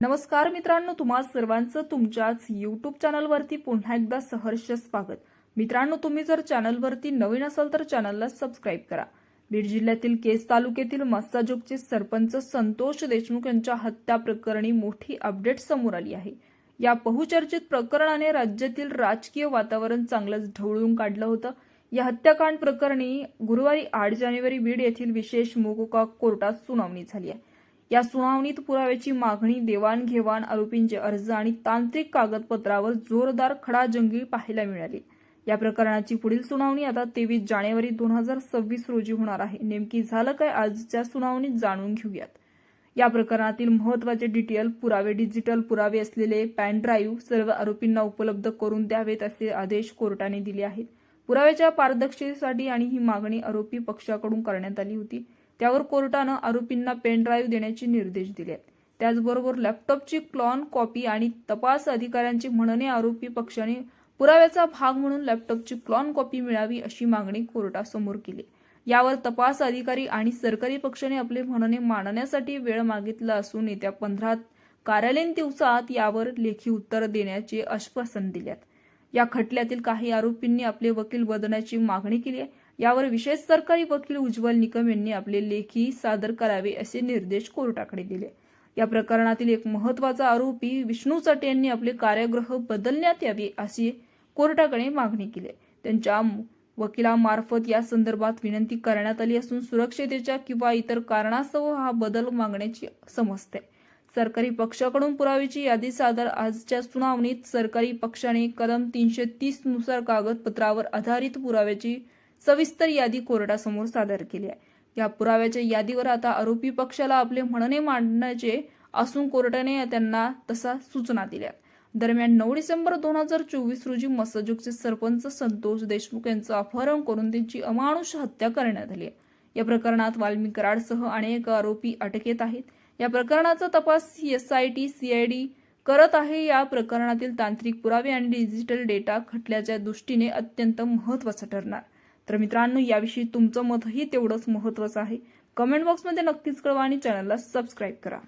नमस्कार मित्रांनो, तुम्हा सर्वांचं तुमच्याच यूट्यूब चॅनलवरती पुन्हा एकदा सहर्ष स्वागत। मित्रांनो, तुम्ही जर चॅनलवरती नवीन असाल तर चॅनलला सबस्क्राइब करा। बीड जिल्ह्यातील केज तालुक्यातील मस्साजोगचे सरपंच संतोष देशमुख यांच्या हत्या प्रकरणी मोठी अपडेट समोर आली आहे। या बहुचर्चित प्रकरणाने राज्यातील राजकीय वातावरण चांगलंच ढवळून काढलं होतं। या हत्याकांड प्रकरणी गुरुवारी 8 जानेवारी बीड येथील विशेष मोकोका कोर्टात सुनावणी झाली आहे। या सुनावणीत पुराव्याची मागणी, देवाणघेवाण, आरोपींचे अर्ज आणि तांत्रिक कागदपत्रावर जोरदार खडाजंगी पाहायला मिळाली। या प्रकरणाची पुढील सुनावणी आता 23 जानेवारी 2026 रोजी होणार आहे। नेमकी झालं काय आजच्या सुनावणीत जाणून घेऊयात। या प्रकरणातील महत्त्वाचे डिटेल पुरावे, डिजिटल पुरावे असलेले पेन ड्राईव्ह सर्व आरोपींना उपलब्ध करून द्यावेत असे आदेश कोर्टाने दिले आहेत। पुराव्याच्या पारदर्शकतेसाठी आणि ही मागणी आरोपी पक्षाकडून करण्यात आली होती। त्यावर कोर्टाने आरोपींना पेन ड्राईव्ह देण्याचे निर्देश दिले। त्याचबरोबर लॅपटॉपची क्लोन कॉपी आणि तपास अधिकाऱ्यांची म्हणणे आरोपी पक्षाने पुराव्याचा भाग म्हणून लॅपटॉपची क्लोन कॉपी मिळावी अशी मागणी कोर्टासमोर केली। यावर तपास अधिकारी आणि सरकारी पक्षाने आपले म्हणणे मांडण्यासाठी वेळ मागितला असून येत्या 15 कार्यालयीन दिवसात यावर लेखी उत्तर देण्याचे आश्वासन दिले। या खटल्यातील काही आरोपींनी आपले वकील बदलण्याची मागणी केली आहे। यावर विशेष सरकारी वकील उज्ज्वल निकम यांनी आपले लेखी सादर करावे असे निर्देश कोर्टाकडे दिले। या प्रकरणातील एक महत्त्वाचा आरोपी विष्णू चटे यांनी आपले कारागृह बदलण्यात यावे अशी कोर्टाकडे मागणी केली। त्यांच्या वकिलामार्फत या संदर्भात विनंती करण्यात आली असून सुरक्षितेच्या किंवा इतर कारणास्तव हा बदल मागण्याची समजते। सरकारी पक्षाकडून पुराव्याची यादी सादर आजच्या सुनावणीत सरकारी पक्षाने कलम 330 नुसार कागदपत्रावर आधारित पुराव्याची सविस्तर यादी कोर्टासमोर सादर केली आहे। या पुराव्याच्या यादीवर आता आरोपी पक्षाला आपले म्हणणे मांडायचे असून कोर्टाने त्यांना तसा सूचना दिल्या। दरम्यान 9 डिसेंबर 2024 रोजी मस्साजोगचे सरपंच संतोष देशमुख यांचं अपहरण करून त्यांची अमानुष हत्या करण्यात आली। या प्रकरणात वाल्मिक कराडसह अनेक आरोपी अटकेत आहेत। या प्रकरणाचा तपास SIT CID करत आहे। या प्रकरणातील तांत्रिक पुरावे आणि डिजिटल डेटा खटल्याच्या दृष्टीने अत्यंत महत्त्वाचा ठरणार। तर मित्रांनो, याविषयी तुमचं मतही तेवढंच महत्त्वाचं आहे। कमेंट बॉक्समध्ये नक्कीच कळवा आणि चॅनलला सबस्क्राइब करा।